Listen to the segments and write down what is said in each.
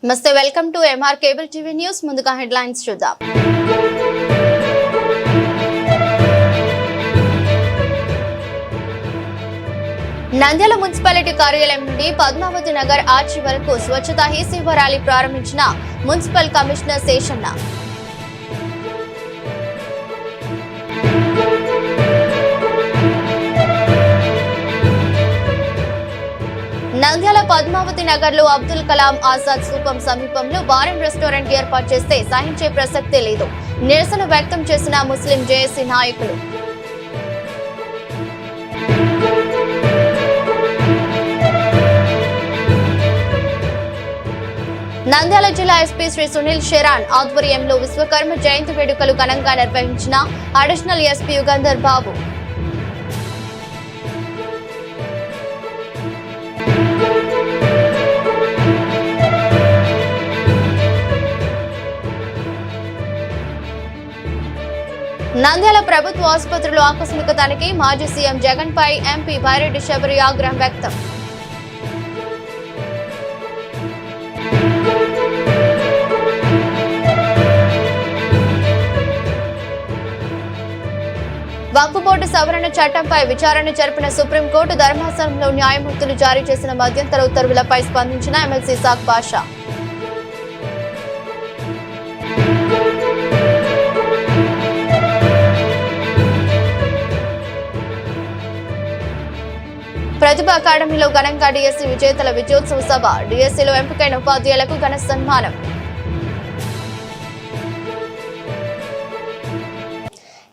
నమస్తే, welcome to M R cable TV news. ముందుగా headlines చూద్దాం. నంద్యాల మున్సిపాలిటీ కార్యాలయం నుండి పద్మావతి నగర్ ఆర్చి వరకు స్వచ్ఛతా హీ సేవ ర్యాలీ ప్రారంభించిన మున్సిపల్ కమిషనర్ శేషన్న. నంద్యాల పద్మావతి నగర్ లో అబ్దుల్ కలాం ఆజాద్ స్థూపం సమీపంలో బార్ అండ్ రెస్టారెంట్ ఏర్పాటు చేస్తే సహించే ప్రసక్తే లేదు. నిరసన వ్యక్తం చేసిన ముస్లిం జేఏసీ నాయకులు. నంద్యాల జిల్లా ఎస్పీ శ్రీ సునీల్ షెరాన్ ఆధ్వర్యంలో విశ్వకర్మ జయంతి వేడుకలు ఘనంగా నిర్వహించిన అడిషనల్ ఎస్పీ యుగంధర్ బాబు. నంద్యాల ప్రభుత్వ ఆసుపత్రిలో ఆకస్మిక తనిఖీ. మాజీ సీఎం జగన్ పై ఎంపీ బైరెడ్డి శబరి ఆగ్రహం వ్యక్తం. వక్ఫ్ బోర్డు సవరణ చట్టంపై విచారణ జరిపిన సుప్రీంకోర్టు ధర్మాసనంలో న్యాయమూర్తులు జారీ చేసిన మధ్యంతర ఉత్తర్వులపై స్పందించిన ఎమ్మెల్సీ సాక్ బాషా. ప్రతిభ అకాడమీలో ఘనంగా డిఎస్సీ విజేతల విజయోత్సవ సభ. డిఎస్సీలో ఎంపికైన ఉపాధ్యాయులకు ఘన సన్మానం.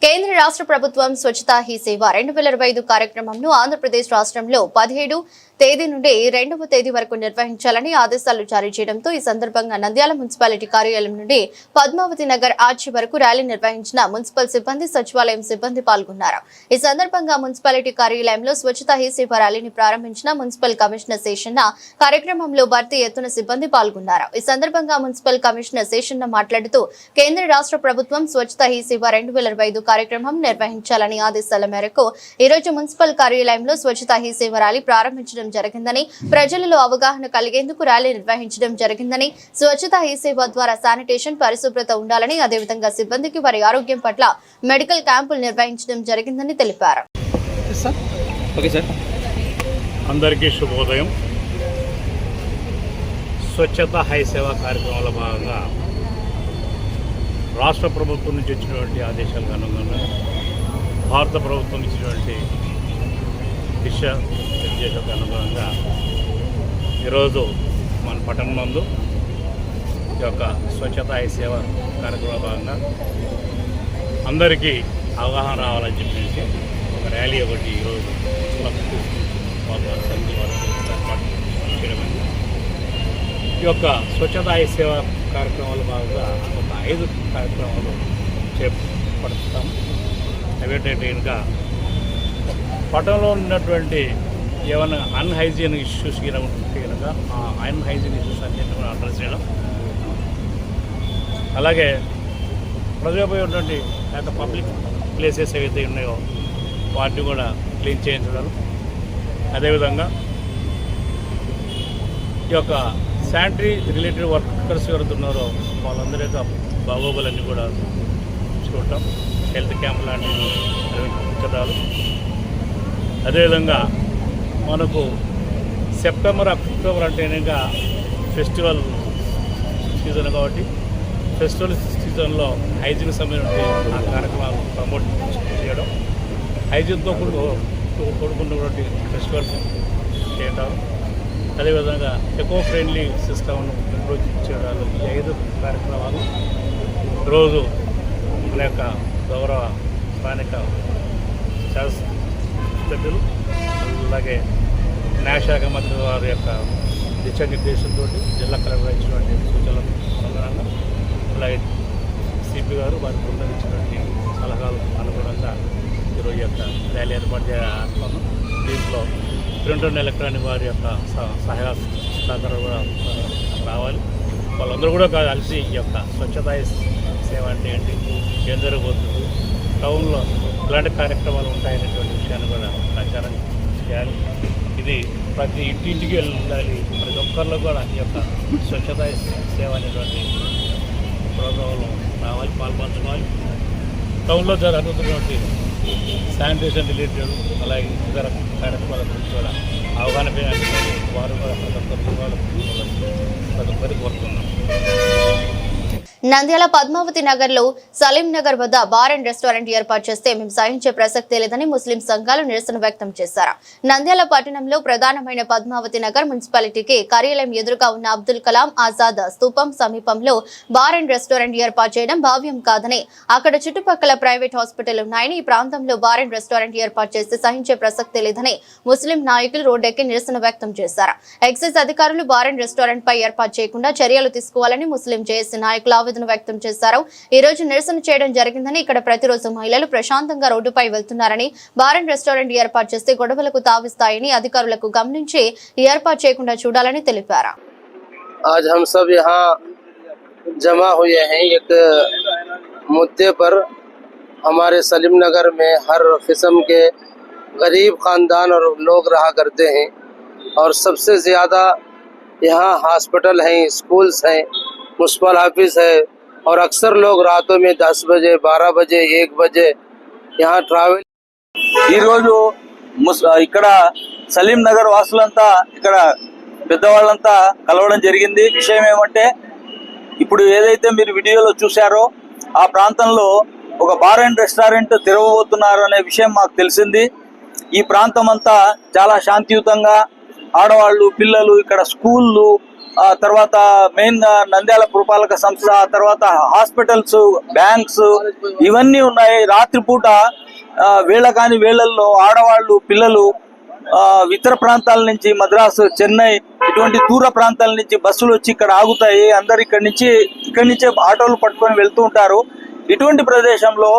కేంద్ర రాష్ట్ర ప్రభుత్వం స్వచ్ఛతా హీ సేవ 2025 కార్యక్రమంను ఆంధ్రప్రదేశ్ రాష్ట్రంలో 17 తేదీ నుండి 2వ తేదీ వరకు నిర్వహించాలని ఆదేశాలు జారీ చేయడంతో ఈ సందర్భంగా నంద్యాల మున్సిపాలిటీ కార్యాలయం నుండి పద్మావతి నగర్ ఆర్చి వరకు ర్యాలీ నిర్వహించిన మున్సిపల్ సిబ్బంది, సచివాలయం సిబ్బంది పాల్గొన్నారు. ఈ సందర్భంగా మున్సిపాలిటీ కార్యాలయంలో స్వచ్ఛతా హీ సేవ ర్యాలీని ప్రారంభించిన మున్సిపల్ కమిషనర్ శేషన్న. కార్యక్రమంలో భర్తీ ఎత్తున సిబ్బంది పాల్గొన్నారు. ఈ సందర్భంగా మున్సిపల్ కమిషనర్ శేషన్న మాట్లాడుతూ కేంద్ర రాష్ట్ర ప్రభుత్వం స్వచ్ఛతా హీ సేవ 2025 కార్యక్రమం నిర్వహించాలని ఆదేశాల మేరకు ఈ రోజు మున్సిపల్ కార్యాలయంలో స్వచ్ఛతా హీ సేవ ర్యాలీ ప్రారంభించడం జరిగిందని, ప్రజలలో అవగాహన కలిగేందుకు ర్యాలీ నిర్వహించడం జరిగిందని, స్వచ్ఛతా హీ సేవ ద్వారా శానిటేషన్, పరిశుభ్రత ఉండాలని, అదేవిధంగా సిబ్బందికి వారి ఆరోగ్యం పట్ల మెడికల్ క్యాంపులు నిర్వహించడం జరిగిందని తెలిపారు. అందరికీ శుభోదయం. స్వచ్ఛతా హీ సేవ కార్యక్రమంలో భాగంగా రాష్ట్ర ప్రభుత్వం నుంచి వచ్చినటువంటి ఆదేశాలకు అనుగుణంగా భారత ప్రభుత్వం ఇచ్చినటువంటి దిశ నిర్దేశాలకు అనుగుణంగా ఈరోజు మన పట్టణం నందు ఈ యొక్క స్వచ్ఛతా హీ సేవ కార్యక్రమంలో భాగంగా అందరికీ అవగాహన రావాలని చెప్పేసి ఒక ర్యాలీ ఒకటి ఈరోజు ఈ యొక్క స్వచ్ఛతా హీ సేవ కార్యక్రమాల భాగంగా ఒక 5 కార్యక్రమాలు చేపడతాము. అవేంటంటే ఇంకా పట్టణంలో ఉన్నటువంటి ఏమైనా అన్హైజీన్ ఇష్యూస్ ఉంటే కనుక ఆ అన్హైజీన్ ఇష్యూస్ అన్నింటినీ కూడా అడ్రస్ చేయడం, అలాగే ప్రజలపై ఉన్నటువంటి పబ్లిక్ ప్లేసెస్ ఏవైతే ఉన్నాయో వాటిని కూడా క్లీన్ చేయించడం, అదేవిధంగా ఈ యొక్క శానిటరీ రిలేటెడ్ వర్కర్స్ ఎవరైతే ఉన్నారో వాళ్ళందరి యొక్క బాగోగులన్నీ కూడా చూడటం, హెల్త్ క్యాంప్ లాంటివి నిర్వహించడాలు. అదేవిధంగా మనకు సెప్టెంబర్, అక్టోబర్ అంటే ఇంకా ఫెస్టివల్ సీజన్ కాబట్టి ఫెస్టివల్ సీజన్లో హైజీన్ సంబంధించిన ఆ కార్యక్రమాలు ప్రమోట్ చేయడం, హైజీన్తో కూడుకున్నటువంటి ఫెస్టివల్స్ చేయటం, అదేవిధంగా ఎకో ఫ్రెండ్లీ సిస్టమ్ను ఇంప్రూవ్ చేయడాలు. ఈ 5 కార్యక్రమాలు రోజు మన యొక్క గౌరవ స్థానిక శాసనసభ్యులు అలాగే న్యాయశాఖ మంత్రి వారి యొక్క దిశానిర్దేశంతో జిల్లా కలెక్టర్ ఇచ్చినటువంటి సూచనలకు అనుగుణంగా, అలాగే సిపి గారు వారి బృందం ఇచ్చినటువంటి సలహాలు అనుగుణంగా ఈరోజు యొక్క ర్యాలీ ఏర్పాటు చేస్తున్నాం. దీంట్లో ప్రింట్ అండ్ ఎలక్ట్రానిక్ వారి యొక్క సహాయ సహకారం కూడా రావాలి. వాళ్ళందరూ కూడా కలిసి ఈ యొక్క స్వచ్ఛతా సేవ అంటే ఏంటి, ఏం జరగబోతుంది, టౌన్లో ఇలాంటి కార్యక్రమాలు ఉంటాయనేటువంటి విషయాన్ని కూడా ప్రచారం చేయాలి. ఇది ప్రతి ఇంటింటికి వెళ్ళాలి, ప్రతి ఒక్కరిలో కూడా ఈ యొక్క స్వచ్ఛత సేవ అనేటువంటి ప్రోగ్రాంలో రావాలి, పాల్పంచుకోవాలి. టౌన్లో జరుగుతున్నటువంటి శానిటేషన్ రిలేటెడ్ అలాగే ఇతర కార్యక్రమాల గురించి కూడా అవగాహన పెంచుకొని వారు కూడా ప్రతి ఒక్కరికి కోరుతున్నాం. నంద్యాల పద్మావతి నగర్ లో సలీం నగర్ వద్ద బార్ అండ్ రెస్టారెంట్ ఏర్పాటు చేస్తే మేము సహించే ప్రసక్తే లేదని ముస్లిం సంఘాలు నిరసన వ్యక్తం చేశారు. నంద్యాల పట్టణంలో ప్రధానమైన పద్మావతి నగర్ మున్సిపాలిటీకి కార్యాలయం ఎదురుగా ఉన్న అబ్దుల్ కలాం ఆజాద్ స్తూపం సమీపంలో బార్ అండ్ రెస్టారెంట్ ఏర్పాటు చేయడం భావ్యం కాదని, అక్కడ చుట్టుపక్కల ప్రైవేట్ హాస్పిటల్ ఉన్నాయని, ఈ ప్రాంతంలో బార్ అండ్ రెస్టారెంట్ ఏర్పాటు చేస్తే సహించే ప్రసక్తే లేదని ముస్లిం నాయకులు రోడ్డెక్కి నిరసన వ్యక్తం చేశారు. ఎక్సైజ్ అధికారులు బార్ అండ్ రెస్టారెంట్ పై ఏర్పాటు చేయకుండా చర్యలు తీసుకోవాలని ముస్లిం జేఏసీ నాయకులు ఆవేదన వ్యక్తం చేశారు. ఈ రోజు నిరసన చేయడం జరిగిందని, ఇక్కడ ప్రతిరోజు మహిళలు ప్రశాంతంగా రోడ్డుపై వెళ్తున్నారని, బార్ అండ్ రెస్టారెంట్ ఏర్పాటు చేస్తే గొడవలకు తావిస్తాయని అధికారులకు గమనించి ఏర్పాటు చేయకుండా చూడాలని తెలిపారు. आज हम सब यहाँ जमा हुए हैं एक मुद्दे पर। हमारे सलीम नगर में हर किस्म के गरीब खानदान और लोग रहा करते हैं और सबसे ज़्यादा यहाँ हॉस्पिटल हैं, स्कूल्स हैं, म्युनिसिपल ऑफिस है और अक्सर लोग रातों में 10 बजे 12 बजे 1 बजे यहाँ ट्रैवल। ఈరోజు ఇక్కడ సలీం నగర్ వాసులంతా ఇక్కడ పెద్దవాళ్ళంతా కలవడం జరిగింది. విషయం ఏమంటే, ఇప్పుడు ఏదైతే మీరు వీడియోలో చూశారో ఆ ప్రాంతంలో ఒక బార్ అండ్ రెస్టారెంట్ తెరవబోతున్నారు అనే విషయం మాకు తెలిసింది. ఈ ప్రాంతం అంతా చాలా శాంతియుతంగా ఆడవాళ్ళు, పిల్లలు, ఇక్కడ స్కూళ్ళు, తర్వాత మెయిన్ నంద్యాల పురపాలక సంస్థ, తర్వాత హాస్పిటల్స్, బ్యాంక్స్ ఇవన్నీ ఉన్నాయి. రాత్రిపూట వేళ కాని వేళల్లో ఆడవాళ్ళు, పిల్లలు ఇతర ప్రాంతాల నుంచి మద్రాసు, చెన్నై ఇటువంటి దూర ప్రాంతాల నుంచి బస్సులు వచ్చి ఇక్కడ ఆగుతాయి. అందరు ఇక్కడి నుంచే ఆటోలు పట్టుకొని వెళ్తూ ఉంటారు. ఇటువంటి ప్రదేశంలో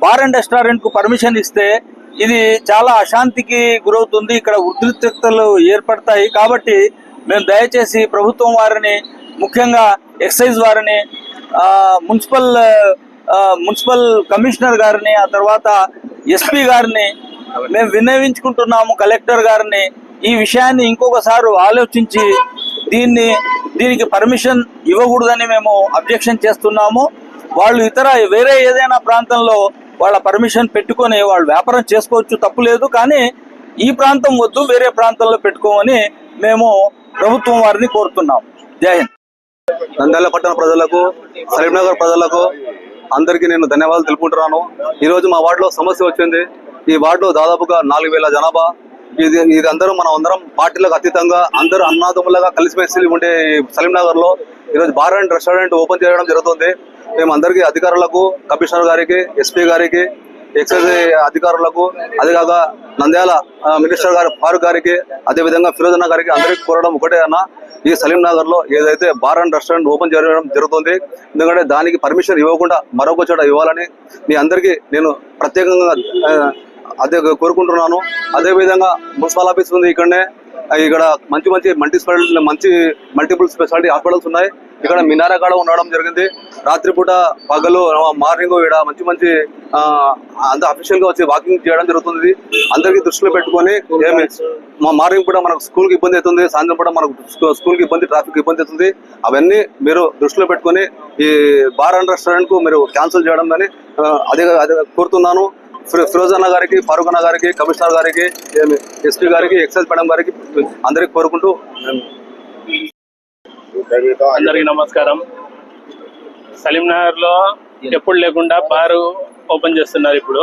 బార్ అండ్ రెస్టారెంట్ కు పర్మిషన్ ఇస్తే ఇది చాలా అశాంతికి గురవుతుంది. ఇక్కడ ఉద్రిక్తతలు ఏర్పడతాయి. కాబట్టి మేము దయచేసి ప్రభుత్వం వారిని, ముఖ్యంగా ఎక్సైజ్ వారిని, మున్సిపల్ కమిషనర్ గారిని, ఆ తర్వాత ఎస్పీ గారిని మేము విన్నవించుకుంటున్నాము, కలెక్టర్ గారిని. ఈ విషయాన్ని ఇంకొకసారి ఆలోచించి దీనికి పర్మిషన్ ఇవ్వకూడదని మేము అబ్జెక్షన్ చేస్తున్నాము. వాళ్ళు వేరే ఏదైనా ప్రాంతంలో వాళ్ళ పర్మిషన్ పెట్టుకొని వాళ్ళు వ్యాపారం చేసుకోవచ్చు, తప్పులేదు. కానీ ఈ ప్రాంతం వద్దు, వేరే ప్రాంతంలో పెట్టుకోమని మేము ప్రభుత్వం వారిని కోరుతున్నాం. జై హింద్. నంద్యాల పట్టణ ప్రజలకు, సలీం నగర్ ప్రజలకు అందరికీ నేను ధన్యవాదాలు తెలుపుకుంటున్నాను. ఈరోజు మా వార్డులో సమస్య వచ్చింది. ఈ వార్డులో దాదాపుగా 4000 జనాభా. ఇది మనం అందరం పార్టీలకు అతీతంగా అందరూ అన్నాదమ్ములుగా కలిసిమెలిసి ఉండే సలీం నగర్ లో ఈరోజు బార్ అండ్ రెస్టారెంట్ ఓపెన్ చేయడం జరుగుతుంది. మేము అందరికీ అధికారులకు, కమిషనర్ గారికి, ఎస్పీ గారికి, ఎక్సైజ్ అధికారులకు, అదేకాక నంద్యాల మినిస్టర్ గారు ఫారూక్ గారికి, అదేవిధంగా ఫిరోజన్న గారికి అందరికీ కోరడం ఒకటే అన్న, ఈ సలీం నగర్ లో ఏదైతే బార్ అండ్ రెస్టారెంట్ ఓపెన్ చేయడం జరుగుతుంది, ఎందుకంటే దానికి పర్మిషన్ ఇవ్వకుండా మరొక చోట ఇవ్వాలని మీ అందరికీ నేను ప్రత్యేకంగా అదే కోరుకుంటున్నాను. అదేవిధంగా మున్సిపల్ ఆఫీస్ ఉంది ఇక్కడనే. ఇక్కడ మంచి మల్టిపుల్ స్పెషాలిటీ హాస్పిటల్స్ ఉన్నాయి. ఇక్కడ మినారా కాడ ఉండడం జరిగింది. రాత్రిపూట, పగలు, మార్నింగ్ ఇక్కడ మంచి అంత అఫీషియల్ గా వచ్చి వాకింగ్ చేయడం జరుగుతుంది. అందరికీ దృష్టిలో పెట్టుకొని మార్నింగ్ పూట మనకు స్కూల్ కి ఇబ్బంది అవుతుంది, సాయంత్రం పూట మనకు స్కూల్ కి ఇబ్బంది, ట్రాఫిక్ ఇబ్బంది అవుతుంది. అవన్నీ మీరు దృష్టిలో పెట్టుకొని ఈ బార్ అండ్ రెస్టారెంట్ కు మీరు క్యాన్సిల్ చేయడం అని అదే కోరుతున్నాను. ఫిరోజన్న గారికి, ఫారూక్ అన్న గారికి, కమిషనర్ గారికి, ఎస్పీ గారికి, ఎక్సైజ్ మేడం గారికి అందరికి కోరుకుంటూ అందరికీ నమస్కారం. సలీం నగర్ లో ఎప్పుడు లేకుండా బారు ఓపెన్ చేస్తున్నారు. ఇప్పుడు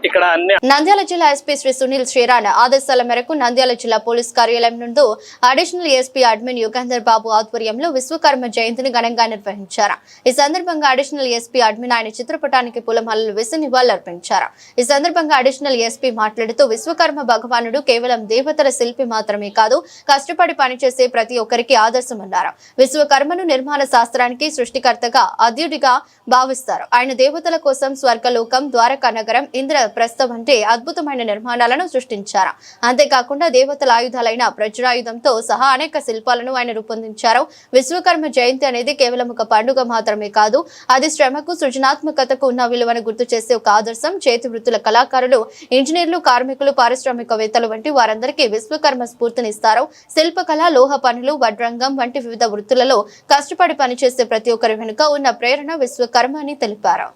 ఇక్కడ అన్ని నంద్యాల జిల్లా ఎస్పీ శ్రీ సునీల్ శ్రీరాణ్ ఆదేశాల మేరకు నంద్యాల జిల్లా పోలీస్ కార్యాలయం నుండి అడిషనల్ ఎస్పీ అడ్మిన్ యుగంధర్ బాబు ఆధ్వర్యంలో విశ్వకర్మ జయంతిని ఘనంగా నిర్వహించారు. ఈ సందర్భంగా అడిషనల్ ఎస్పీ అడ్మిన్ ఆయన చిత్రపటానికి పూలమాలలు వేసి నివాళులర్పించారు. ఈ సందర్భంగా అడిషనల్ ఎస్పీ మాట్లాడుతూ విశ్వకర్మ భగవానుడు కేవలం దేవతల శిల్పి మాత్రమే కాదు, కష్టపడి పనిచేసే ప్రతి ఒక్కరికి ఆదర్శమన్నారు. విశ్వకర్మను నిర్మాణ శాస్త్రానికి సృష్టికర్తగా, అద్యుడిగా భావిస్తారు. ఆయన దేవతల కోసం స్వర్గలోకం, ద్వారకా నగరం, ఇంద్ర ప్రస్థ వంటి అద్భుతమైన నిర్మాణాలను సృష్టించారు. అంతేకాకుండా దేవతల ఆయుధాలైన వజ్రాయుధంతో సహా అనేక శిల్పాలను ఆయన రూపొందించారు. విశ్వకర్మ జయంతి అనేది కేవలం ఒక పండుగ మాత్రమే కాదు, అది శ్రమకు సృజనాత్మకతకు ఉన్న విలువను గుర్తు చేసే ఒక ఆదర్శం. చేతి వృత్తుల కళాకారులు, ఇంజనీర్లు, కార్మికులు, పారిశ్రామికవేత్తలు వంటి వారందరికీ విశ్వకర్మ స్ఫూర్తినిస్తారు. శిల్పకళ, లోహ పనులు, వడ్రంగం వంటి వివిధ వృత్తులలో కష్టపడి పనిచేసే ప్రతి ఒక్కరి వెనుక ఉన్న ప్రేరణ విశ్వకర్మ అని తెలిపారు.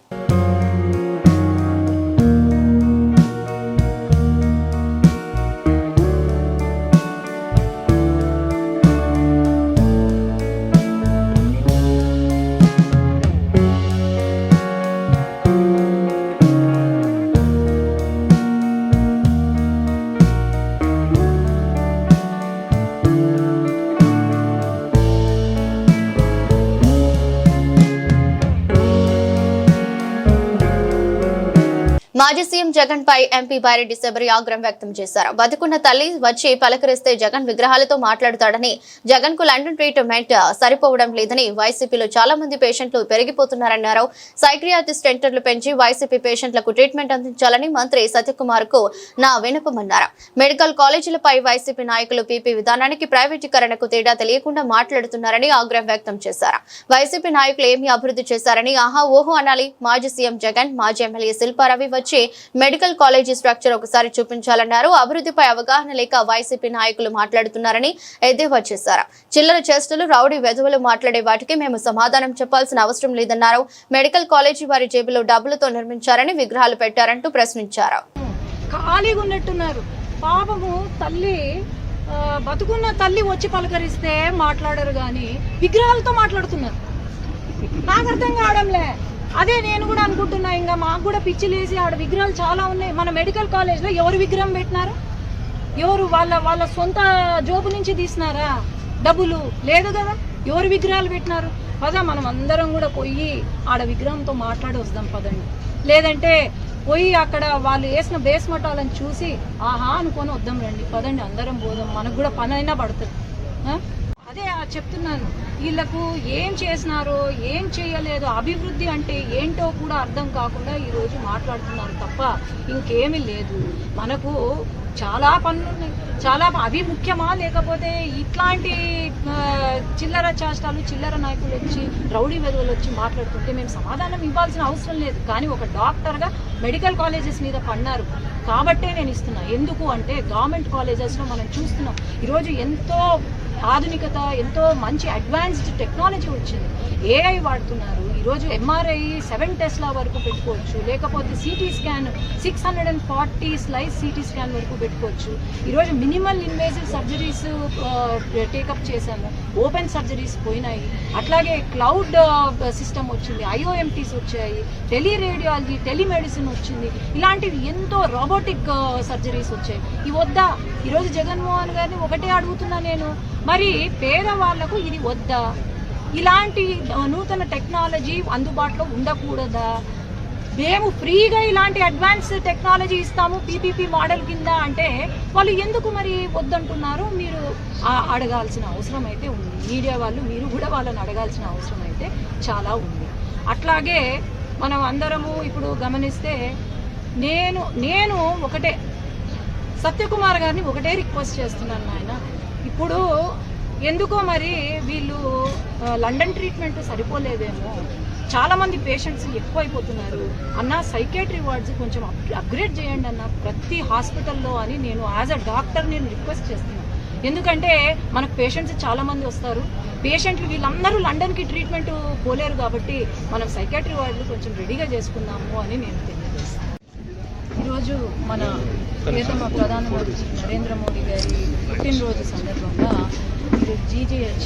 మాజీ సీఎం జగన్ పై ఎంపీ బైరెడ్డి శబరి ఆగ్రహం వ్యక్తం చేశారు. బతుకున్న తల్లి వచ్చి పలకరిస్తే జగన్ విగ్రహాలతో మాట్లాడతాడని, జగన్ కు లండన్ ట్రీట్మెంట్ సరిపోవడం లేదని, వైసీపీలో చాలా మంది పేషెంట్లు పెరిగిపోతున్నారన్నారు. సైక్రియాట్రిస్ట్ సెంటర్లు పెంచి వైసీపీ పేషెంట్లకు ట్రీట్మెంట్ అందించాలని మంత్రి సత్యకుమార్ కు నా వినపమన్నారు. మెడికల్ కాలేజీలపై వైసీపీ నాయకులు పీపీ విధానానికి ప్రైవేటీకరణకు తేడా తెలియకుండా మాట్లాడుతున్నారని ఆగ్రహం వ్యక్తం చేశారు. వైసీపీ నాయకులు ఏమి అభివృద్ధి చేశారని ఆహా ఓహో అనాలి. మాజీ సీఎం జగన్, మాజీ ఎమ్మెల్యే శిల్పారవి వచ్చి మెడికల్ కాలేజీ స్ట్రక్చర్ ఒకసారి చూపించాలన్నారు. అభివృద్ధిపై అవగాహన లేక వైసీపీ నాయకులు మాట్లాడుతున్నారని ఎద్దేవా చేశారు. చిల్లర చేష్టలు, రౌడీ వెధవలు మాట్లాడే వాటికి మేము సమాధానం చెప్పాల్సిన అవసరం లేదన్నారు. మెడికల్ కాలేజీ వారి జేబులో డబ్బులతో నిర్మించారని, విగ్రహాలు పెట్టారంటూ ప్రశ్నించారు. ఖాళీగా ఉన్నట్టున్నారు. పాపము తల్లి, బతుకున్న తల్లి వచ్చి పలకరిస్తే మాట్లాడరు గాని విగ్రహాలతో మాట్లాడుతున్నారు. నాకు అర్థం కావడంలే. అదే నేను కూడా అనుకుంటున్నా, ఇంకా మాకు కూడా పిచ్చి లేసి ఆడ విగ్రహాలు చాలా ఉన్నాయి. మన మెడికల్ కాలేజ్లో ఎవరు విగ్రహం పెట్టినారు? ఎవరు వాళ్ళ సొంత జోబు నుంచి తీసినారా? డబ్బులు లేదు కదా. ఎవరు విగ్రహాలు పెట్టినారు? పదా మనం అందరం కూడా పోయి ఆడ విగ్రహంతో మాట్లాడి వద్దాం పదండి. లేదంటే పోయి అక్కడ వాళ్ళు వేసిన బేస్ మటాలను చూసి ఆహా అనుకొని వద్దాం రండి, పదండి అందరం పోదాం, మనకు కూడా పని అయినా పడుతుంది. అదే చెప్తున్నాను, వీళ్ళకు ఏం చేసినారో ఏం చేయలేదో, అభివృద్ధి అంటే ఏంటో కూడా అర్థం కాకుండా ఈరోజు మాట్లాడుతున్నారు తప్ప ఇంకేమీ లేదు. మనకు చాలా పనులు ఉన్నాయి. అవి ముఖ్యమా? లేకపోతే ఇట్లాంటి చిల్లర చేష్టాలు, చిల్లర నాయకులు వచ్చి, రౌడీ వెధవలు వచ్చి మాట్లాడుతుంటే మేము సమాధానం ఇవ్వాల్సిన అవసరం లేదు. కానీ ఒక డాక్టర్గా మెడికల్ కాలేజెస్ మీద పన్నారు కాబట్టే నేను ఇస్తున్నా. ఎందుకు అంటే గవర్నమెంట్ కాలేజెస్లో మనం చూస్తున్నాం ఈరోజు ఎంతో ఆధునికత, ఎంతో మంచి అడ్వాన్స్డ్ టెక్నాలజీ వచ్చింది. ఏఐ వాడుతున్నారు. ఈరోజు ఎంఆర్ఐ 7 టెస్లా వరకు పెట్టుకోవచ్చు. లేకపోతే CT scan 640 slice CT scan వరకు పెట్టుకోవచ్చు. ఈరోజు మినిమల్ ఇన్వేజివ్ సర్జరీస్ టేకప్ చేశాము. ఓపెన్ సర్జరీస్ పోయినాయి. అట్లాగే క్లౌడ్ సిస్టమ్ వచ్చింది, IOMTs వచ్చాయి, టెలిరేడియాలజీ, టెలిమెడిసిన్ వచ్చింది. ఇలాంటివి ఎంతో రోబోటిక్ సర్జరీస్ వచ్చాయి. ఇవి వద్దా? ఈరోజు జగన్మోహన్ గారిని ఒకటే అడుగుతున్నా నేను, మరి పేదవాళ్లకు ఇది వద్దా? ఇలాంటి నూతన టెక్నాలజీ అందుబాటులో ఉండకూడదా? మేము ఫ్రీగా ఇలాంటి అడ్వాన్స్ టెక్నాలజీ ఇస్తాము PPP మోడల్ కింద అంటే వాళ్ళు ఎందుకు మరి వద్దంటున్నారు? మీరు అడగాల్సిన అవసరం అయితే ఉంది. మీడియా వాళ్ళు మీరు కూడా వాళ్ళని అడగాల్సిన అవసరం అయితే చాలా ఉంది. అట్లాగే మనం అందరము ఇప్పుడు గమనిస్తే నేను ఒకటే సత్యకుమార్ గారిని ఒకటే రిక్వెస్ట్ చేస్తున్నాను ఆయన, ఇప్పుడు ఎందుకో మరి వీళ్ళు లండన్ ట్రీట్మెంట్ సరిపోలేదేమో, చాలా మంది పేషెంట్స్ ఎక్కువైపోతున్నారు అన్న, సైకేట్రీ వార్డ్స్ కొంచెం అప్గ్రేడ్ చేయండి అన్న ప్రతి హాస్పిటల్లో అని నేను యాజ్ అ డాక్టర్ నేను రిక్వెస్ట్ చేస్తున్నాను. ఎందుకంటే మనకు పేషెంట్స్ చాలా మంది వస్తారు. పేషెంట్లు వీళ్ళందరూ లండన్కి ట్రీట్మెంట్ పోలేరు కాబట్టి మనం సైకాట్రీ వార్డులు కొంచెం రెడీగా చేసుకుందాము అని నేను తెలియజేస్తాను. ఈరోజు మన ప్రియతమ ప్రధానమంత్రి నరేంద్ర మోడీ గారి పుట్టినరోజు సందర్భంగా GGH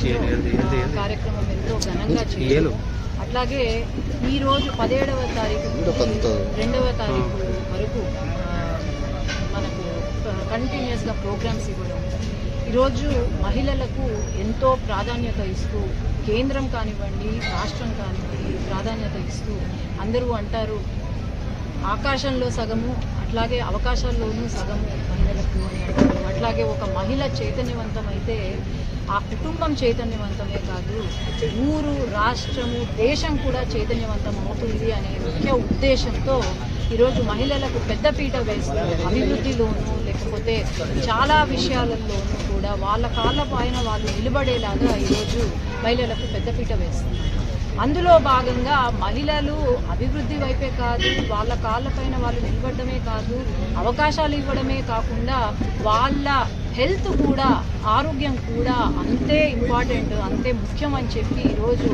కార్యక్రమం ఎంతో ఘనంగా చేయాలి. అట్లాగే ఈరోజు 17వ తారీఖు 2వ తారీఖు వరకు మనకు కంటిన్యూస్గా ప్రోగ్రామ్స్ ఇవ్వడం. ఈరోజు మహిళలకు ఎంతో ప్రాధాన్యత ఇస్తూ కేంద్రం కానివ్వండి, రాష్ట్రం కానివ్వండి ప్రాధాన్యత ఇస్తూ అందరూ అంటారు ఆకాశంలో సగము అట్లాగే అవకాశాల్లోనూ సగము మహిళలకు అని అంటారు. అట్లాగే ఒక మహిళ చైతన్యవంతమైతే ఆ కుటుంబం చైతన్యవంతమే కాదు, ఊరు, రాష్ట్రము, దేశం కూడా చైతన్యవంతం అవుతుంది అనే ముఖ్య ఉద్దేశంతో ఈరోజు మహిళలకు పెద్దపీట వేస్తున్నారు. అభివృద్ధిలోనూ లేకపోతే చాలా విషయాలలోనూ కూడా వాళ్ళ కాళ్ళ పైన వాళ్ళు నిలబడేలాగా ఈరోజు మహిళలకు పెద్దపీట వేస్తున్నారు. అందులో భాగంగా మహిళలు అభివృద్ధి వైపే కాదు, వాళ్ళ కాళ్ళపైన వాళ్ళు నిలబడమే కాదు, అవకాశాలు ఇవ్వడమే కాకుండా వాళ్ళ హెల్త్ కూడా, ఆరోగ్యం కూడా అంతే ఇంపార్టెంట్, అంతే ముఖ్యం అని చెప్పి ఈరోజు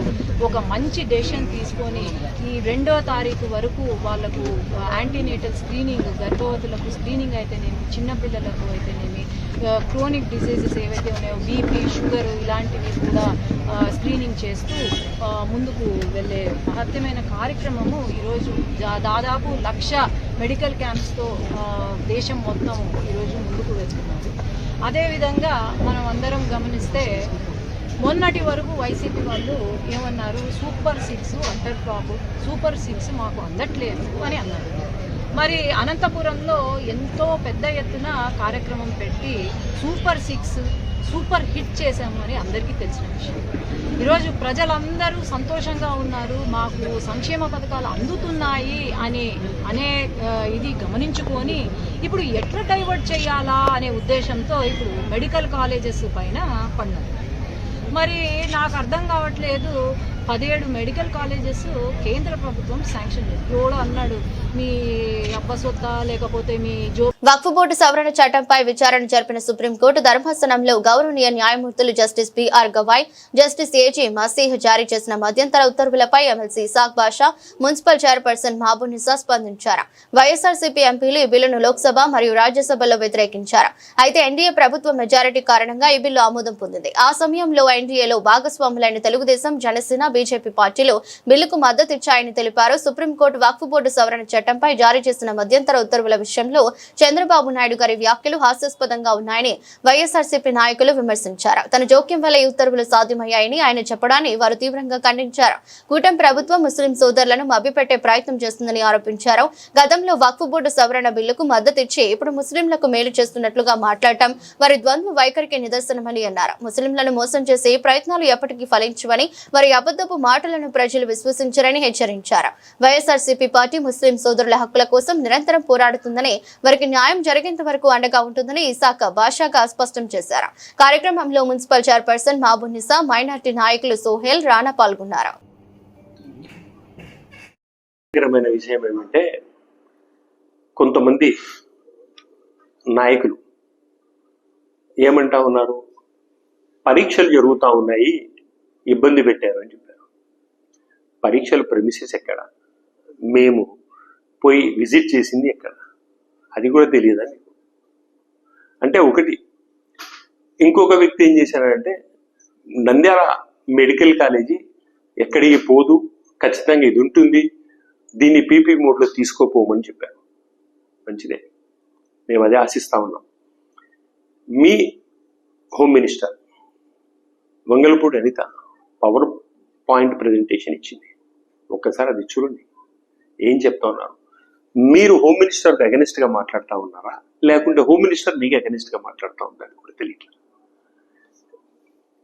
ఒక మంచి డెసిషన్ తీసుకొని ఈ 2వ తారీఖు వరకు వాళ్ళకు యాంటీనేటల్ స్క్రీనింగ్, గర్భవతులకు స్క్రీనింగ్ అయితేనేమి, చిన్నపిల్లలకు అయితేనేమి, క్రోనిక్ డిసీజెస్ ఏవైతే ఉన్నాయో బీపీ, షుగర్ ఇలాంటివి కూడా స్క్రీనింగ్ చేస్తూ ముందుకు వెళ్ళే మహత్యమైన కార్యక్రమము ఈరోజు దాదాపు 1,00,000 మెడికల్ క్యాంప్స్తో దేశం మొత్తం ఈరోజు ముందుకు వెళ్తున్నారు. అదేవిధంగా మనం అందరం గమనిస్తే మొన్నటి వరకు వైసీపీ వాళ్ళు ఏమన్నారు, సూపర్ 6 అంటర్ క్రాప్, సూపర్ 6 మాకు అందట్లేదు అని అన్నారు. మరి అనంతపురంలో ఎంతో పెద్ద ఎత్తున కార్యక్రమం పెట్టి సూపర్ 6 సూపర్ హిట్ చేశాము అని అందరికీ తెలిసిన విషయం. ఈరోజు ప్రజలందరూ సంతోషంగా ఉన్నారు, మాకు సంక్షేమ పథకాలు అందుతున్నాయి అనే ఇది గమనించుకొని ఇప్పుడు ఎట్లా డైవర్ట్ చేయాలా అనే ఉద్దేశంతో ఇప్పుడు మెడికల్ కాలేజెస్ పైన పడినారు. మరి నాకు అర్థం కావట్లేదు, 17 మెడికల్ కాలేజెస్ కేంద్ర ప్రభుత్వం శాంక్షన్ చేసింది. ఎవడో అన్నాడు మీ అబ్బ సొత్తా లేకపోతే మీ వక్ఫ్ బోర్డు సవరణ చట్టంపై విచారణ జరిపిన సుప్రీంకోర్టు ధర్మాసనంలో గౌరవనీయ న్యాయమూర్తులు justice BR Gavai, justice AG Masih జారీ చేసిన మధ్యంతర ఉత్తర్వులపై MLC Isaq Basha, municipal chairperson Mahabunnisa స్పందించారు. వైఎస్ఆర్సీపీ ఎంపీలు ఈ బిల్లును లోక్సభ మరియు రాజ్యసభలో వ్యతిరేకించారు. అయితే ఎన్డీఏ ప్రభుత్వ మెజారిటీ కారణంగా ఈ బిల్లు ఆమోదం పొందింది. ఆ సమయంలో ఎన్డీఏలో భాగస్వాములైన తెలుగుదేశం, జనసేన, బీజేపీ పార్టీలు బిల్లుకు మద్దతిచ్చాయని తెలిపారు. సుప్రీంకోర్టు వక్ఫ్ బోర్డు సవరణ చట్టంపై జారీ చేసిన మధ్యంతర ఉత్తర్వుల విషయంలో చంద్రబాబు నాయుడు గారి వ్యాఖ్యలు హాస్యాస్పదంగా ఉన్నాయని వైఎస్ఆర్సీపీ నాయకులు విమర్శించారు. తన జోక్యం వల్ల ఈ ఉత్తర్వులు సాధ్యమయ్యాయని ఆయన చెప్పడాన్ని వారు తీవ్రంగా ఖండించారు. కూటమి ప్రభుత్వం ముస్లిం సోదరులను మభ్యపెట్టే ప్రయత్నం చేస్తుందని ఆరోపించారు. గతంలో వక్ఫ్ బోర్డు సవరణ బిల్లుకు మద్దతిచ్చి ఇప్పుడు ముస్లింలకు మేలు చేస్తున్నట్లుగా మాట్లాడటం వారి ద్వంద్వ వైఖరికి నిదర్శనమని అన్నారు. ముస్లింలను మోసం చేసే ప్రయత్నాలు ఎప్పటికీ ఫలించవని, వారి అబద్ధపు మాటలను ప్రజలు విశ్వసించారని హెచ్చరించారు. వైఎస్ఆర్సీపీ పార్టీ ముస్లిం సోదరుల హక్కుల కోసం నిరంతరం పోరాడుతుందని, వారికి న్యాయం జరిగేంత వరకు అండగా ఉంటుందని ఇసాక్ బాషాగా స్పష్టం చేశారు. కార్యక్రమంలో మున్సిపల్ చైర్పర్సన్ మహబూనిసా, మైనార్టీ నాయకులు సోహెల్, రాణా పాల్గొన్నారు. విషయం ఏమంటే కొంతమంది నాయకులు ఏమంటా ఉన్నారు, పరీక్షలు జరుగుతూ ఉన్నాయి, ఇబ్బంది పెట్టారు అని చెప్పారు. పరీక్షల ప్రెమిసెస్ ఎక్కడ, మేము పోయి విజిట్ చేసింది ఎక్కడ, అది కూడా తెలియదా మీకు? అంటే ఒకటి. ఇంకొక వ్యక్తి ఏం చేశారంటే నంద్యాల మెడికల్ కాలేజీ ఎక్కడికి పోదు, ఖచ్చితంగా ఇది ఉంటుంది, దీన్ని పీపీ మోడ్లో తీసుకోపోమని చెప్పారు. మంచిదే, మేము అదే ఆశిస్తా ఉన్నాం. మీ home minister Vangalapudi Anitha power point presentation ఇచ్చింది, ఒక్కసారి అది చూడండి. ఏం చెప్తా ఉన్నారు? మీరు హోమ్ మినిస్టర్కి అగెనిస్ట్ గా మాట్లాడుతూ ఉన్నారా, లేకుంటే హోమ్ మినిస్టర్ మీకు అగెనిస్ట్ గా మాట్లాడుతూ ఉంటారు కూడా తెలియట్లేదు.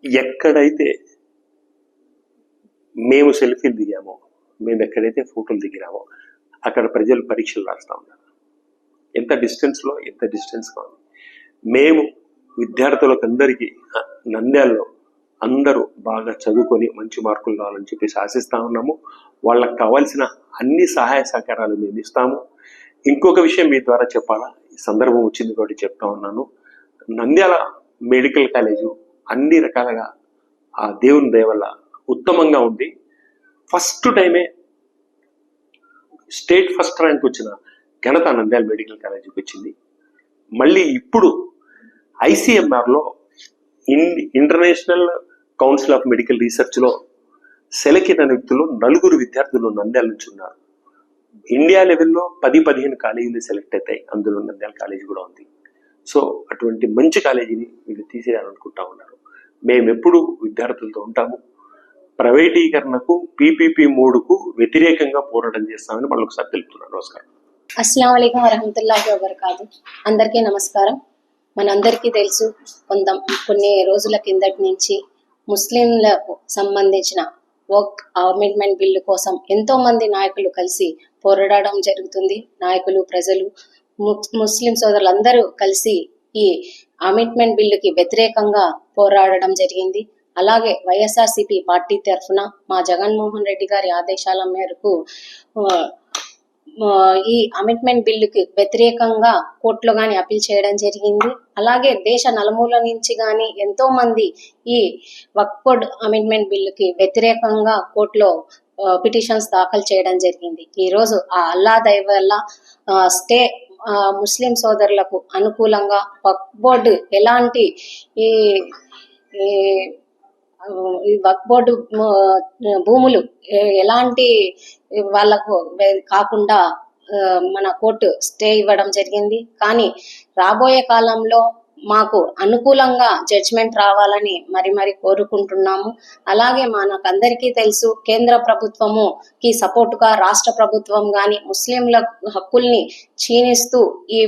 ఎక్కడైతే మేము సెల్ఫీలు దిగామో, మేము ఎక్కడైతే ఫోటోలు దిగినామో అక్కడ ప్రజలు పరీక్షలు రాస్తూ ఉన్నారు. ఎంత డిస్టెన్స్లో ఉంది. మేము విద్యార్థులకు అందరికీ నంద్యాలలో అందరూ బాగా చదువుకొని మంచి మార్కులు రావాలని చెప్పేసి ఆశిస్తా ఉన్నాము. వాళ్ళకి కావాల్సిన అన్ని సహాయ సహకారాలు మేము ఇస్తాము. ఇంకొక విషయం మీ ద్వారా చెప్పాలా, ఈ సందర్భం వచ్చింది కాబట్టి చెప్తా ఉన్నాను. నంద్యాల మెడికల్ కాలేజు అన్ని రకాలుగా ఆ దేవుని దయ వల్ల ఉత్తమంగా ఉంది. ఫస్ట్ టైమే స్టేట్ ఫస్ట్ ర్యాంక్ వచ్చిన ఘనత నంద్యాల మెడికల్ కాలేజీకి వచ్చింది. మళ్ళీ ఇప్పుడు ICMR international council of medical రీసెర్చ్లో సెలెక్ట్ అయిన వ్యక్తులు 4 విద్యార్థులు నంద్యాల నుంచి ఉన్నారు. ఇండియా లెవెల్లో 10-15 కాలేజీలు సెలెక్ట్ అవుతాయి, అందులో నంద్యాల కాలేజీ కూడా ఉంది. సో అటువంటి మంచి కాలేజీని వీళ్ళు తీసేయాలనుకుంటా ఉన్నారు. మేము ఎప్పుడు విద్యార్థులతో ఉంటాము. ప్రైవేటీకరణకు, PPP మోడ్కు వ్యతిరేకంగా పోరాటం చేస్తామని వాళ్ళు ఒకసారి తెలుపుతున్నారు. నమస్కారం. అస్సలాము అలైకుం వరహమతుల్లాహి వబరకాతు. అందరికీ నమస్కారం. మనందరికీ తెలుసు, కొన్ని రోజుల కిందటి నుంచి ముస్లింలకు సంబంధించిన వర్క్ అమెండ్మెంట్ బిల్లు కోసం ఎంతో మంది నాయకులు కలిసి పోరాడడం జరుగుతుంది. నాయకులు, ప్రజలు, ముస్లిం సోదరులందరూ కలిసి ఈ అమెండ్మెంట్ బిల్లుకి వ్యతిరేకంగా పోరాడడం జరిగింది. అలాగే వైఎస్ఆర్సీపీ పార్టీ తరఫున మా జగన్మోహన్ రెడ్డి గారి ఆదేశాల మేరకు ఈ అమెండ్మెంట్ బిల్లుకి వ్యతిరేకంగా కోర్టులో గాని అప్పీల్ చేయడం జరిగింది. అలాగే దేశ నలుమూల నుంచి గాని ఎంతో మంది ఈ వక్ఫ్ బోర్డ్ అమెండ్మెంట్ బిల్లుకి వ్యతిరేకంగా కోర్టులో పిటిషన్స్ దాఖలు చేయడం జరిగింది. ఈ రోజు ఆ అల్లా దయ వల్ల స్టే ముస్లిం సోదరులకు అనుకూలంగా వక్ఫ్ బోర్డు ఎలాంటి ఈ వక్ఫ్ బోర్డు భూములు ఎలాంటి వాళ్ళకు కాకుండా మన కోర్టు స్టే ఇవ్వడం జరిగింది. కానీ రాబోయే కాలంలో మాకు అనుకూలంగా జడ్జిమెంట్ రావాలని మరి కోరుకుంటున్నాము. అలాగే మనకందరికీ తెలుసు, కేంద్ర ప్రభుత్వముకి సపోర్టుగా రాష్ట్ర ప్రభుత్వం గాని ముస్లింల హక్కుల్ని క్షీణిస్తూ ఈ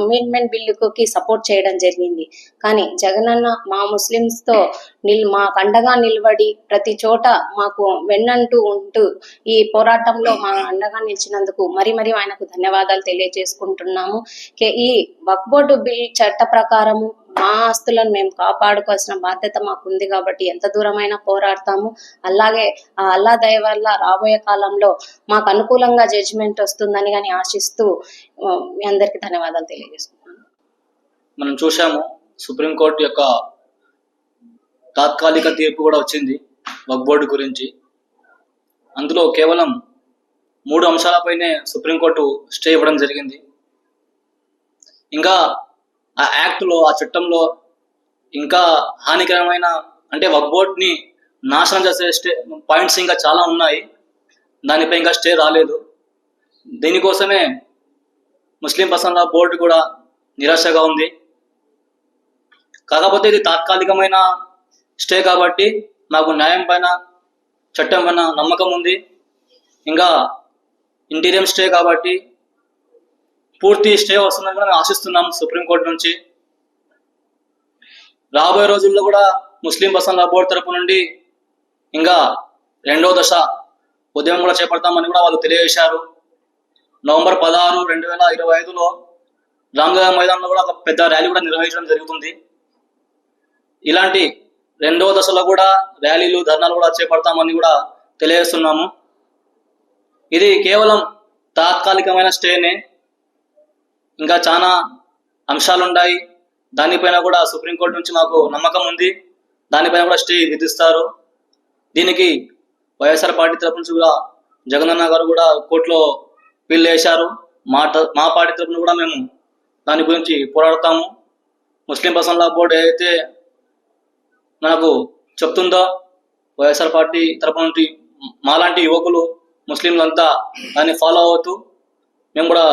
అమెండ్మెంట్ బిల్లుకి సపోర్ట్ చేయడం జరిగింది. కానీ జగనన్న మా ముస్లింస్ తో మాకు అండగా నిలబడి ప్రతి చోట మాకు వెన్నంటూ ఉంటూ ఈ పోరాటంలో మా అండగా నిలిచినందుకు మరి ఆయనకు ధన్యవాదాలు తెలియజేసుకుంటున్నాము. ఈ వక్ఫ్ బోర్డు బిల్ చట్ట ప్రకారం మా ఆస్తులను మేము కాపాడుకోవాల్సిన బాధ్యత మాకు ఉంది కాబట్టి ఎంత దూరమైనా పోరాడతాము. అలాగే ఆ అల్లా దయ వల్ల రాబోయే కాలంలో మాకు అనుకూలంగా జడ్జిమెంట్ వస్తుందని కానీ ఆశిస్తూ మీ అందరికీ ధన్యవాదాలు తెలియజేస్తున్నాను. మనం చూసాము సుప్రీంకోర్టు యొక్క తాత్కాలిక తీర్పు కూడా వచ్చింది వక్ఫ్ బోర్డు గురించి. అందులో కేవలం 3 అంశాలపైనే సుప్రీంకోర్టు స్టే ఇవ్వడం జరిగింది. ఇంకా ఆ యాక్ట్లో, ఆ చట్టంలో ఇంకా హానికరమైన అంటే వక్ఫ్ బోర్డ్ని నాశనం చేసే పాయింట్స్ ఇంకా చాలా ఉన్నాయి. దానిపై ఇంకా స్టే రాలేదు. దీనికోసమే ముస్లిం పర్సనల్ లా బోర్డు కూడా నిరాశగా ఉంది. కాకపోతే ఇది తాత్కాలికమైన స్టే కాబట్టి నాకు న్యాయం పైన, చట్టం పైన నమ్మకం ఉంది. ఇంకా ఇంటీరియం స్టే కాబట్టి పూర్తి స్టే వస్తుందని కూడా మేము ఆశిస్తున్నాము సుప్రీంకోర్టు నుంచి. రాబోయే రోజుల్లో కూడా ముస్లిం పర్సనల్ లా బోర్డు తరపు నుండి ఇంకా 2వ దశ ఉద్యమం కూడా చేపడతామని కూడా వాళ్ళు తెలియజేశారు. నవంబర్ 16, 2025లో రామ్లీలా మైదానంలో కూడా ఒక పెద్ద ర్యాలీ కూడా నిర్వహించడం జరుగుతుంది. ఇలాంటి 2వ దశలో కూడా ర్యాలీలు, ధర్నాలు కూడా చేపడతామని కూడా తెలియజేస్తున్నాము. ఇది కేవలం తాత్కాలికమైన స్టేనే. ఇంకా చాలా అంశాలు ఉన్నాయి. దానిపైన కూడా సుప్రీంకోర్టు నుంచి మాకు నమ్మకం ఉంది. దానిపైన కూడా స్టే విధిస్తారు. దీనికి వైఎస్ఆర్ పార్టీ తరపు నుంచి కూడా జగనన్న గారు కూడా కోర్టులో పిల్ వేశారు. మా పార్టీ తరపున కూడా మేము దాని గురించి పోరాడతాము. ముస్లిం పర్సనల్ లా బోర్డు ఏదైతే మనకు చెప్తుందో వైఎస్ఆర్ పార్టీ తరపు నుండి మాలాంటి యువకులు, ముస్లింలంతా దాన్ని ఫాలో అవుతూ మేము కూడా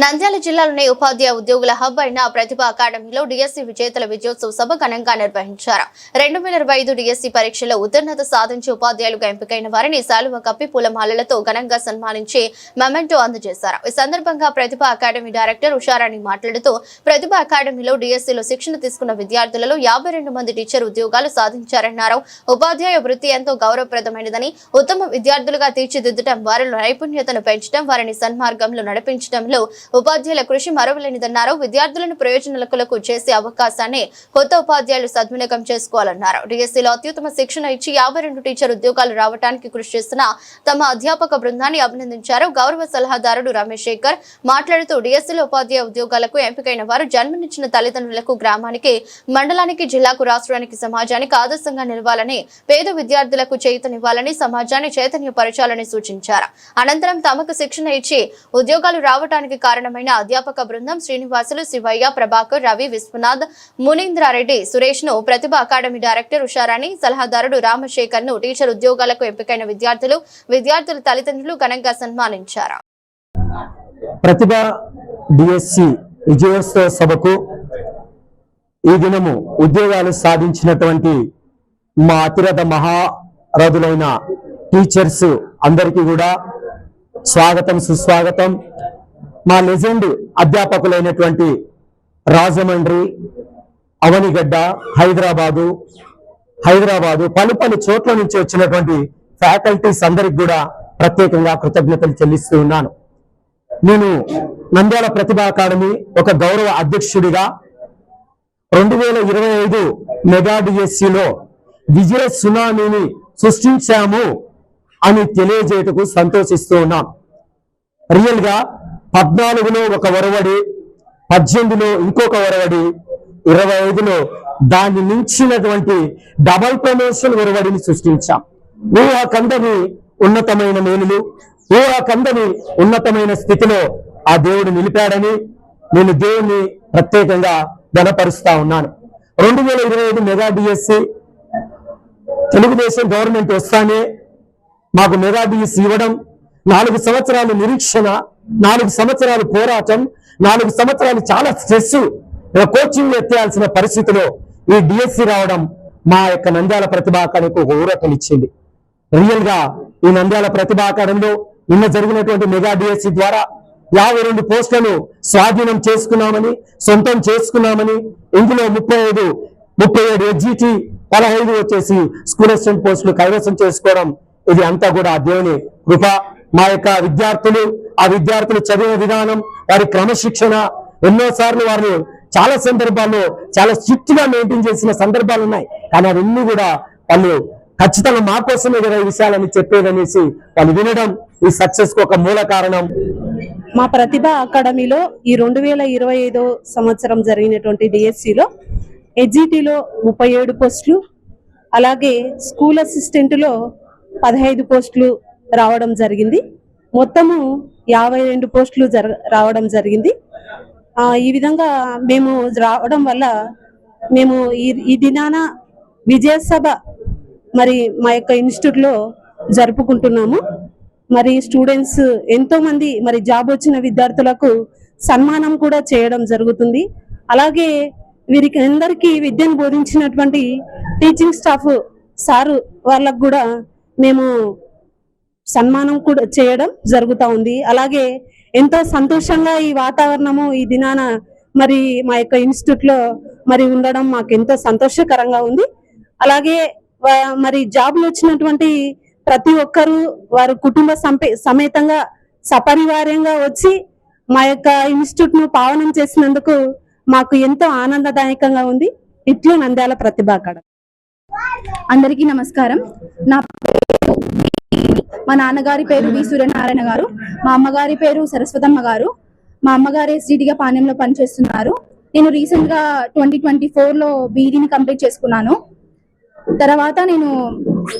నంద్యాల జిల్లాలోని ఉపాధ్యాయ ఉద్యోగుల హబ్ అయిన ప్రతిభ అకాడమీలో డిఎస్సి విజేతల విజయోత్సవ సభ ఘనంగా నిర్వహించారు. 2025 డిఎస్సి పరీక్షలో ఉత్తీర్ణత సాధించి ఉపాధ్యాయులుగా ఎంపికైన వారిని శాలువ కప్పి పూలమాలలతో ఘనంగా సన్మానించి మెమెంటో అందజేశారు. ఈ సందర్భంగా ప్రతిభ అకాడమీ డైరెక్టర్ ఉషారాణి మాట్లాడుతూ ప్రతిభ అకాడమీలో డిఎస్సిలో శిక్షణ తీసుకున్న విద్యార్థులలో 52 మంది టీచర్ ఉద్యోగాలు సాధించారన్నారు. ఉపాధ్యాయ వృత్తి ఎంతో గౌరవప్రదమైనదని, ఉత్తమ విద్యార్థులుగా తీర్చిదిద్దడం, వారిలో నైపుణ్యతను పెంచడం, వారిని సన్మార్గంలో నడిపించడంలో ఉపాధ్యాయుల కృషి మరువలేనిదన్నారు. విద్యార్థులను ప్రయోజనకులకు చేసే అవకాశాన్ని కొత్త ఉపాధ్యాయులు సద్వినియోగం చేసుకోవాలన్నారు. డిఎస్సిలో అత్యుత్తమ శిక్షణ ఇచ్చి 52 టీచర్ ఉద్యోగాలు రావడానికి కృషి చేస్తున్న తమ అధ్యాపక బృందాన్ని అభినందించారు. గౌరవ సలహాదారుడు రమేష్ శేఖర్ మాట్లాడుతూ డిఎస్సిలో ఉపాధ్యాయ ఉద్యోగాలకు ఎంపికైన వారు జన్మనిచ్చిన తల్లిదండ్రులకు, గ్రామానికి, మండలానికి, జిల్లాకు, రాష్ట్రానికి, సమాజానికి ఆదర్శంగా నిలవాలని, పేద విద్యార్థులకు చేయూతనివ్వాలని, సమాజాన్ని చైతన్యపరచాలని సూచించారు. అనంతరం తమకు శిక్షణ ఇచ్చి ఉద్యోగాలు రావడానికి కారణమైన అధ్యాపక బృందం శ్రీనివాసులు, శివయ్య, ప్రభాకర్, రవి, విశ్వనాథ్, మునీంద్రారెడ్డి, సురేష్ ను, ప్రతిభ అకాడమీ డైరెక్టర్ ఉషారాణి, సలహాదారుడు రామశేఖర్ ను టీచర్ ఉద్యోగాలకు ఎంపికైన విద్యార్థుల తల్లిదండ్రులు ఘనంగా సన్మానించారు. ప్రతిభ డిఎస్సి విజయోత్సవ సభకు ఈ దినము ఉద్యోగాలు సాధించినటువంటి మా అతిరథ మహారథులైన టీచర్స్ అందరికీ కూడా స్వాగతం, సుస్వాగతం. మా లెజెండ్ అధ్యాపకులైనటువంటి రాజమండ్రి, అవనిగడ్డ, హైదరాబాదు పలు చోట్ల నుంచి వచ్చినటువంటి ఫ్యాకల్టీస్ అందరికి కూడా ప్రత్యేకంగా కృతజ్ఞతలు చెల్లిస్తూ ఉన్నాను. నేను నంద్యాల ప్రతిభా అకాడమీ ఒక గౌరవ అధ్యక్షుడిగా 2025 మెగా డిఎస్సిలో విజయ సునామీని సృష్టించాము అని తెలియజేయటకు సంతోషిస్తూ ఉన్నాం. రియల్ గా 14లో ఒక ఒరవడి, 18లో ఇంకొక ఒరవడి, 25లో దాన్ని మించినటువంటి డబల్ ప్రమోషన్ ఒరవడిని సృష్టించాం. ఊహకందని ఉన్నతమైన మేలులు, ఊహకందని ఉన్నతమైన స్థితిలో ఆ దేవుడు నిలిపాడని నేను దేవుణ్ణి ప్రత్యేకంగా ఘనపరుస్తా ఉన్నాను. 2025 మెగా డిఎస్సి తెలుగుదేశం గవర్నమెంట్ వస్తానే మాకు మెగా డిఎస్సి ఇవ్వడం, 4 సంవత్సరాలు నిరీక్షణ, 4 సంవత్సరాలు పోరాటం, 4 సంవత్సరాలు చాలా స్ట్రెస్, కోచింగ్ ఎత్తేయాల్సిన పరిస్థితిలో ఈ డిఎస్సి రావడం మా యొక్క నంద్యాల ప్రతిభా అకాడమీకి ఒక ఊరటనిచ్చింది. రియల్ గా ఈ నంద్యాల ప్రతిభా అకాడమీలో నిన్న జరిగినటువంటి మెగా డిఎస్సి ద్వారా 52 పోస్టులను స్వాధీనం చేసుకున్నామని, సొంతం చేసుకున్నామని, ఇందులో 37 ఎగ్జిటి, 15 వచ్చేసి స్కూల్ అసిస్టెంట్ పోస్టులు కైవసం చేసుకోవడం, ఇది అంతా కూడా దేవుని కృప. మా యొక్క విద్యార్థులు, ఆ విద్యార్థులు చదివిన విధానం, వారి క్రమశిక్షణ, ఎన్నోసార్లు వారిని చాలా సందర్భాల్లో చాలా స్ట్రిక్ట్ గా మెయింటైన్ చేసిన సందర్భాలు ఉన్నాయి. కానీ అవన్నీ కూడా వాళ్ళు ఖచ్చితంగా మా కోసమే కదా ఈ విషయాలని చెప్పేదనేసి వాళ్ళు వినడం ఈ సక్సెస్ కు ఒక మూల కారణం. మా ప్రతిభ అకాడమీలో ఈ 2025 సంవత్సరం జరిగినటువంటి డిఎస్సిలో ఎగ్జిటిలో 37 పోస్టులు, అలాగే స్కూల్ అసిస్టెంట్లో 15 పోస్టులు రావడం జరిగింది. మొత్తము 52 పోస్టులు రావడం జరిగింది. ఈ విధంగా మేము రావడం వల్ల మేము ఈ దినాన విజయసభ మరి మా యొక్క ఇన్స్టిట్యూట్లో జరుపుకుంటున్నాము. మరి స్టూడెంట్స్ ఎంతో మంది మరి జాబ్ వచ్చిన విద్యార్థులకు సన్మానం కూడా చేయడం జరుగుతుంది. అలాగే వీరికి అందరికీ విద్యను బోధించినటువంటి టీచింగ్ స్టాఫ్ సారు వాళ్ళకు కూడా మేము సన్మానం కూడా చేయడం జరుగుతూ ఉంది. అలాగే ఎంతో సంతోషంగా ఈ వాతావరణము ఈ దినాన మరి మా యొక్క ఇన్స్టిట్యూట్ లో మరి ఉండడం మాకు ఎంతో సంతోషకరంగా ఉంది. అలాగే మరి జాబ్లు వచ్చినటువంటి ప్రతి ఒక్కరూ వారి కుటుంబ సమేతంగా సపరివారంగా వచ్చి మా యొక్క ఇన్స్టిట్యూట్ ను పావనం చేసినందుకు మాకు ఎంతో ఆనందదాయకంగా ఉంది. ఇట్లు నంద్యాల ప్రతిభా అకాడమీ. అందరికీ నమస్కారం. నా పేరు, మా నాన్నగారి పేరు వి సూర్యనారాయణ గారు, మా అమ్మగారి పేరు సరస్వతమ్మ గారు. మా అమ్మగారు ఎస్డిడిగా పాణ్యంలో పనిచేస్తున్నారు. నేను రీసెంట్ గా 2024లో బీఈడీని కంప్లీట్ చేసుకున్నాను. తర్వాత నేను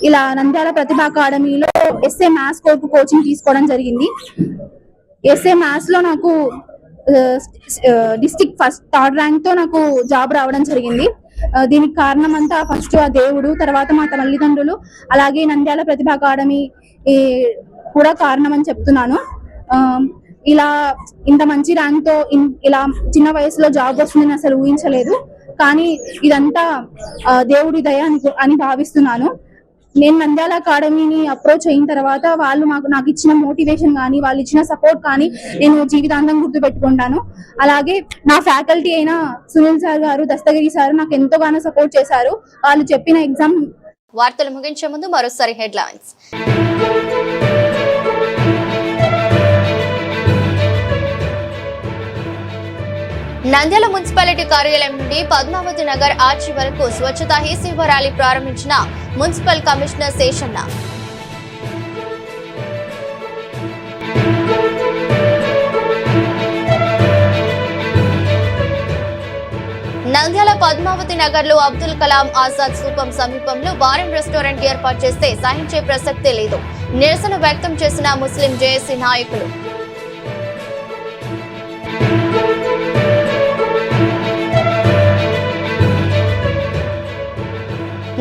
ఇలా నంద్యాల ప్రతిభా అకాడమీలో ఎస్ఏ మ్యాథ్స్ కోచింగ్ తీసుకోవడం జరిగింది. ఎస్ఏ మ్యాథ్స్ లో నాకు డిస్ట్రిక్ట్ ఫస్ట్ 3rd ర్యాంక్ తో నాకు జాబ్ రావడం జరిగింది. దీనికి కారణం అంతా ఫస్ట్ ఆ దేవుడు, తర్వాత మా తల్లిదండ్రులు, అలాగే నంద్యాల ప్రతిభా అకాడమీ కూడా కారణం అని చెప్తున్నాను. ఇలా ఇంత మంచి ర్యాంక్ తో ఇలా చిన్న వయసులో జాబ్ వస్తుందని అసలు ఊహించలేదు. కానీ ఇదంతా దేవుడి దయ అని భావిస్తున్నాను. నేను నంద్యాల అకాడమీని అప్రోచ్ అయిన తర్వాత వాళ్ళు నాకు ఇచ్చిన మోటివేషన్ కానీ, వాళ్ళు ఇచ్చిన సపోర్ట్ కానీ నేను జీవితాంతం గుర్తు పెట్టుకుంటాను. అలాగే నా ఫ్యాకల్టీ అయిన సునీల్ సార్ గారు, దస్తగిరి సార్ నాకు ఎంతోగానో సపోర్ట్ చేశారు. వాళ్ళు చెప్పిన ఎగ్జామ్. వార్తలు ముగించే ముందు మరోసారి హెడ్లైన్స్. నంద్యాల మున్సిపాలిటీ కార్యాలయం నుండి పద్మావతి నగర్ ఆర్చి వరకు స్వచ్ఛతా హీ సేవ ర్యాలీ ప్రారంభించిన మున్సిపల్ కమిషనర్ శేషన్న. నంద్యాల పద్మావతి నగర్ లో అబ్దుల్ కలాం ఆజాద్ స్థూపం సమీపంలో బార్ అండ్ రెస్టారెంట్ ఏర్పాటు చేస్తే సహించే ప్రసక్తే లేదు. నిరసన వ్యక్తం చేసిన ముస్లిం జేఏసీ నాయకులు.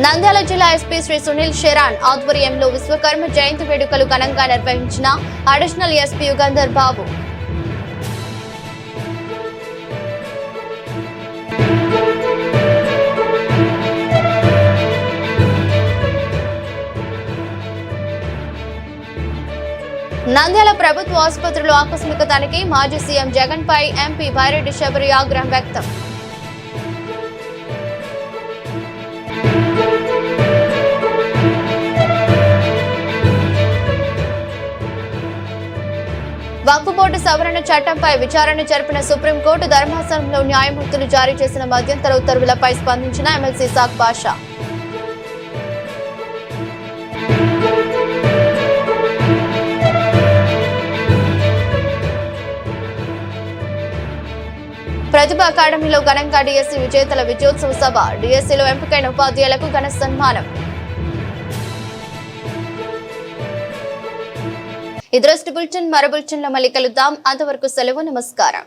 నంద్యాల జిల్లా ఎస్పీ శ్రీ సునీల్ షెరాన్ ఆధ్వర్యంలో విశ్వకర్మ జయంతి వేడుకలు ఘనంగా నిర్వహించిన అడిషనల్ ఎస్పీ యుగంధర్ బాబు. నంద్యాల ప్రభుత్వ ఆసుపత్రిలో ఆకస్మిక తనిఖీ. మాజీ సీఎం జగన్ పై ఎంపీ బైరెడ్డి శబరి ఆగ్రహం వ్యక్తం. సవరణ చట్టంపై విచారణ జరిపిన సుప్రీంకోర్టు ధర్మాసనంలో న్యాయమూర్తులు జారీ చేసిన మధ్యంతర ఉత్తర్వులపై స్పందించిన ఎమ్మెల్సీ సాక్ బాషా. ప్రతిభ అకాడమీలో ఘనంగా డిఎస్సీ విజేతల విజయోత్సవ సభ. డిఎస్సీలో ఎంపికైన ఉపాధ్యాయులకు ఘన సన్మానం. ఈ దృష్టి బులెటిన్ మరో బులెటిన్లో మళ్ళీ కలుద్దాం. అంతవరకు సెలవు. నమస్కారం.